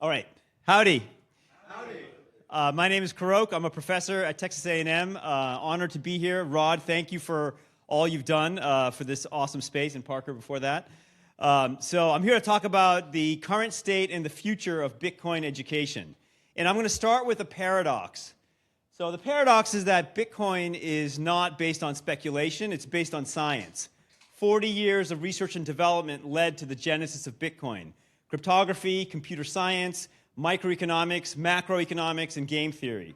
All right. Howdy. Howdy. My name is Korok. I'm a professor at Texas A&M. Honored to be here. Rod, thank you for all you've done for this awesome space, and Parker before that. So I'm here to talk about the current state and the future of Bitcoin education. And I'm going to start with a paradox. So the paradox is that Bitcoin is not based on speculation. It's based on science. 40 years of research and development led to the genesis of Bitcoin. Cryptography, computer science, microeconomics, macroeconomics, and game theory.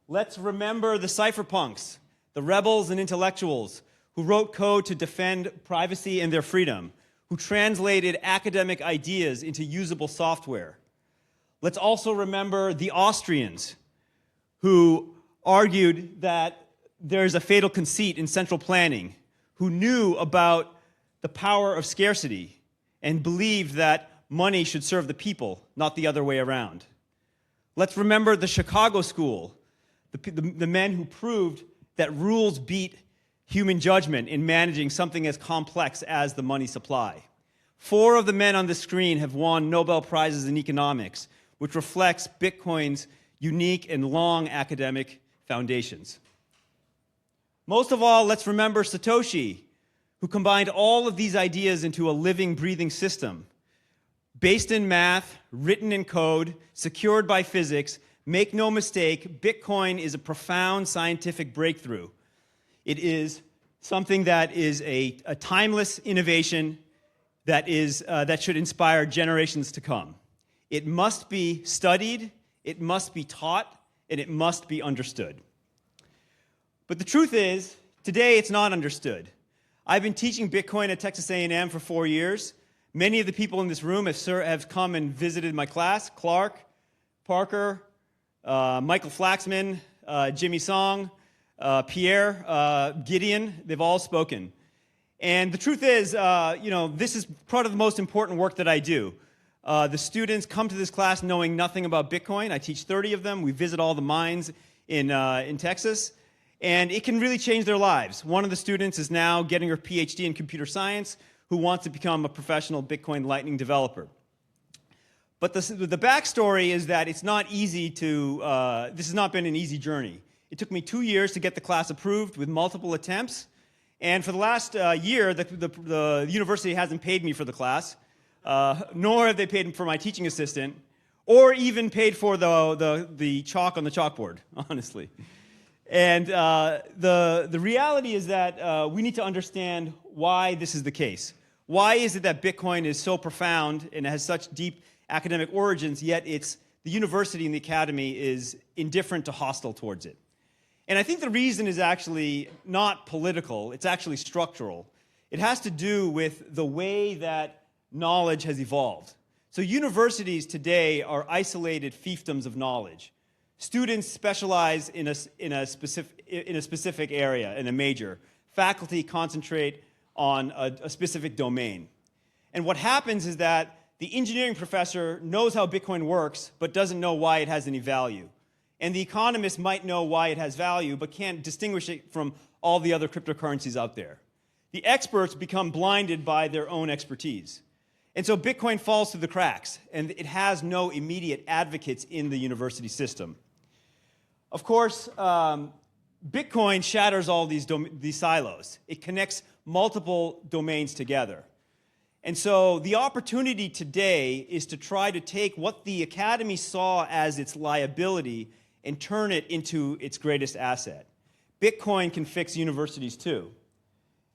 Let's remember the cypherpunks, the rebels and intellectuals who wrote code to defend privacy and their freedom, who translated academic ideas into usable software. Let's also remember the Austrians who argued that there's a fatal conceit in central planning, who knew about the power of scarcity and believed that money should serve the people, not the other way around. Let's remember the Chicago School, the men who proved that rules beat human judgment in managing something as complex as the money supply. 4 of the men on the screen have won Nobel Prizes in economics, which reflects Bitcoin's unique and long academic foundations. Most of all, let's remember Satoshi, who combined all of these ideas into a living, breathing system. Based in math, written in code, secured by physics, make no mistake, Bitcoin is a profound scientific breakthrough. It is something that is a timeless innovation that should inspire generations to come. It must be studied, it must be taught, and it must be understood. But the truth is, today it's not understood. I've been teaching Bitcoin at Texas A&M for 4 years. Many of the people in this room have come and visited my class. Clark, Parker, Michael Flaxman, Jimmy Song, Pierre, Gideon, they've all spoken. And the truth is, this is part of the most important work that I do. The students come to this class knowing nothing about Bitcoin. I teach 30 of them. We visit all the mines in Texas. And it can really change their lives. One of the students is now getting her PhD in computer science, who wants to become a professional Bitcoin Lightning developer. But the backstory is that it's not easy this has not been an easy journey. It took me 2 years to get the class approved with multiple attempts. And for the last year, the university hasn't paid me for the class, nor have they paid for my teaching assistant, or even paid for the chalk on the chalkboard, honestly. And the reality is that we need to understand why this is the case. Why is it that Bitcoin is so profound and has such deep academic origins, yet the university and the academy is indifferent to hostile towards it? And I think the reason is actually not political, it's actually structural. It has to do with the way that knowledge has evolved. So universities today are isolated fiefdoms of knowledge. Students specialize in a specific area, in a major. Faculty concentrate on a specific domain. And what happens is that the engineering professor knows how Bitcoin works, but doesn't know why it has any value. And the economist might know why it has value, but can't distinguish it from all the other cryptocurrencies out there. The experts become blinded by their own expertise. And so Bitcoin falls through the cracks, and it has no immediate advocates in the university system. Of course, Bitcoin shatters all these silos. It connects multiple domains together. And so the opportunity today is to try to take what the academy saw as its liability and turn it into its greatest asset. Bitcoin can fix universities too.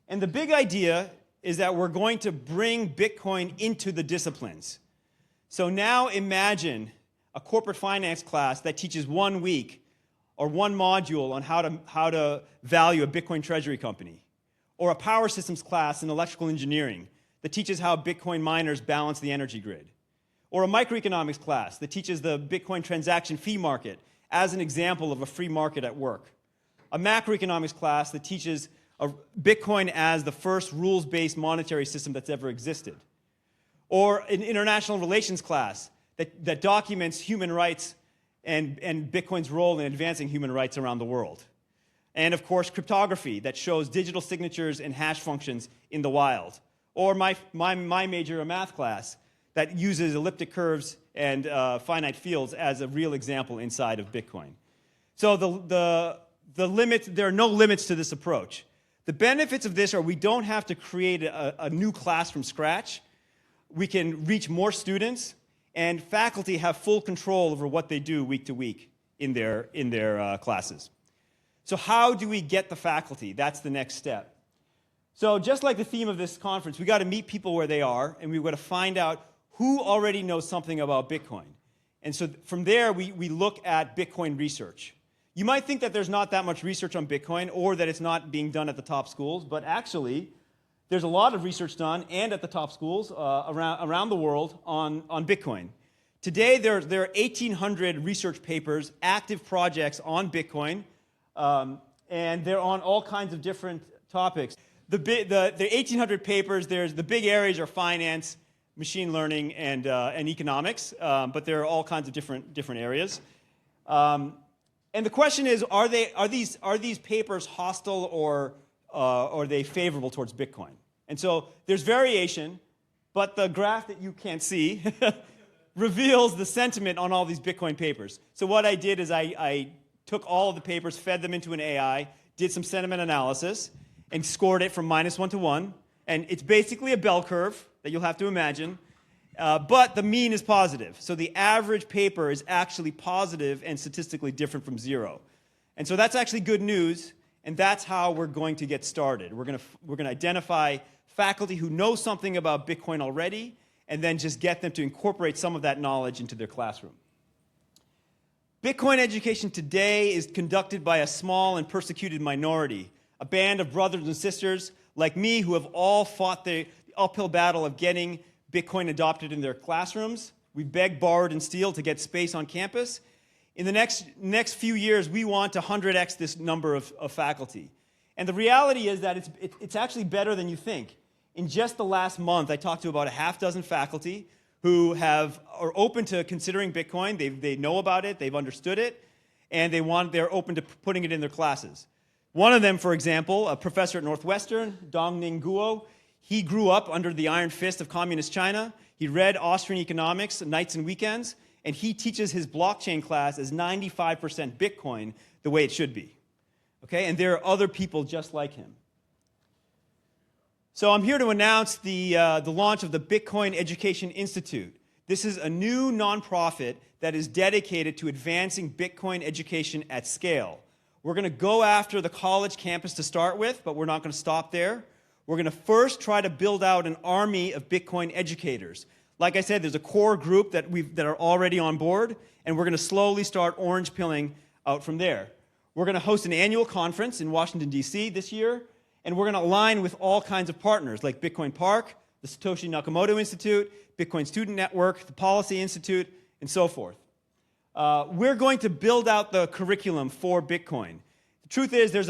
And the big idea is that we're going to bring Bitcoin into the disciplines. So now imagine a corporate finance class that teaches 1 week or 1 module on how to value a Bitcoin treasury company, or a power systems class in electrical engineering that teaches how Bitcoin miners balance the energy grid, or a microeconomics class that teaches the Bitcoin transaction fee market as an example of a free market at work, a macroeconomics class that teaches Bitcoin as the first rules-based monetary system that's ever existed, or an international relations class that documents human rights and Bitcoin's role in advancing human rights around the world. And of course, cryptography that shows digital signatures and hash functions in the wild. Or my major, a math class, that uses elliptic curves and finite fields as a real example inside of Bitcoin. So the limits, there are no limits to this approach. The benefits of this are we don't have to create a new class from scratch. We can reach more students, and faculty have full control over what they do week to week in their classes. So how do we get the faculty? That's the next step. So just like the theme of this conference, we got to meet people where they are, and we've got to find out who already knows something about Bitcoin. And so from there, we look at Bitcoin research. You might think that there's not that much research on Bitcoin or that it's not being done at the top schools, but actually, there's a lot of research done and at the top schools around the world on Bitcoin. Today, there are 1,800 research papers, active projects on Bitcoin, and they're on all kinds of different topics. The 1,800 papers, the big areas are finance, machine learning, and economics, but there are all kinds of different areas. And the question is, are these papers hostile or are they favorable towards Bitcoin? And so there's variation, but the graph that you can't see reveals the sentiment on all these Bitcoin papers. So what I did is I took all of the papers, fed them into an AI, did some sentiment analysis, and scored it from -1 to 1. And it's basically a bell curve that you'll have to imagine. But the mean is positive. So the average paper is actually positive and statistically different from 0. And so that's actually good news, and that's how we're going to get started. We're going to identify faculty who know something about Bitcoin already, and then just get them to incorporate some of that knowledge into their classroom. Bitcoin education today is conducted by a small and persecuted minority, a band of brothers and sisters like me who have all fought the uphill battle of getting Bitcoin adopted in their classrooms. We beg, borrowed, and steal to get space on campus. In the next few years, we want to 100x this number of faculty. And the reality is that it's actually better than you think. In just the last month, I talked to about a half dozen faculty who are open to considering Bitcoin. They know about it, they've understood it, and they're open to putting it in their classes. One of them, for example, a professor at Northwestern, Dongning Guo, he grew up under the iron fist of communist China. He read Austrian economics nights and weekends, and he teaches his blockchain class as 95% Bitcoin, the way it should be. Okay? And there are other people just like him. So I'm here to announce the launch of the Bitcoin Education Institute. This is a new nonprofit that is dedicated to advancing Bitcoin education at scale. We're going to go after the college campus to start with, but we're not going to stop there. We're going to first try to build out an army of Bitcoin educators. Like I said, there's a core group that are already on board, and we're going to slowly start orange pilling out from there. We're going to host an annual conference in Washington, D.C. this year, and we're going to align with all kinds of partners like Bitcoin Park, the Satoshi Nakamoto Institute, Bitcoin Student Network, the Policy Institute, and so forth. We're going to build out the curriculum for Bitcoin. The truth is there's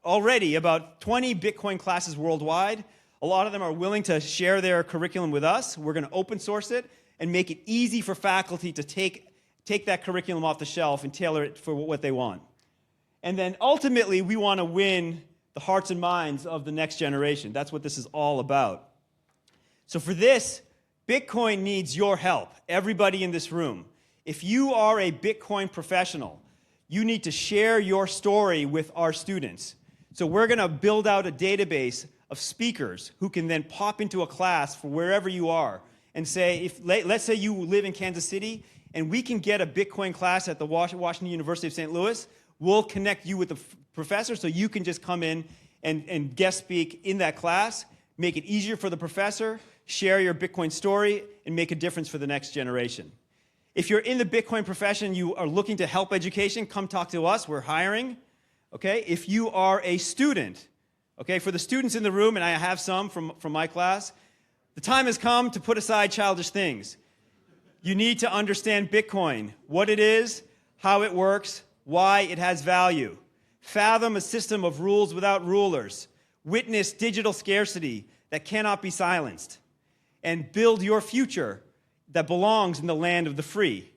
already about 20 Bitcoin classes worldwide. A lot of them are willing to share their curriculum with us. We're going to open source it and make it easy for faculty to take that curriculum off the shelf and tailor it for what they want. And then ultimately, we want to win the hearts and minds of the next generation. That's what this is all about. So for this, Bitcoin needs your help, everybody in this room. If you are a Bitcoin professional, you need to share your story with our students. So we're going to build out a database of speakers who can then pop into a class for wherever you are and say, let's say you live in Kansas City and we can get a Bitcoin class at the Washington University of St. Louis, we'll connect you with the professor so you can just come in and guest speak in that class, make it easier for the professor, share your Bitcoin story, and make a difference for the next generation. If you're in the Bitcoin profession, you are looking to help education, come talk to us. We're hiring. Okay? If you are a student, okay, for the students in the room, and I have some from my class, the time has come to put aside childish things. You need to understand Bitcoin, what it is, how it works, why it has value. Fathom a system of rules without rulers. Witness digital scarcity that cannot be silenced. And build your future that belongs in the land of the free.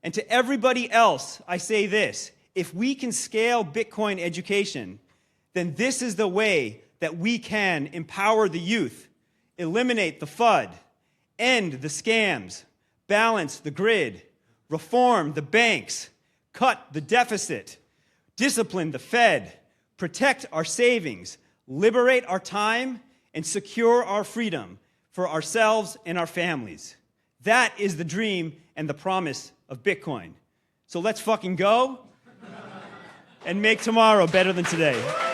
And to everybody else, I say this: if we can scale Bitcoin education, then this is the way that we can empower the youth, eliminate the FUD, end the scams, balance the grid, reform the banks, cut the deficit, discipline the Fed, protect our savings, liberate our time, and secure our freedom for ourselves and our families. That is the dream and the promise of Bitcoin. So let's fucking go and make tomorrow better than today.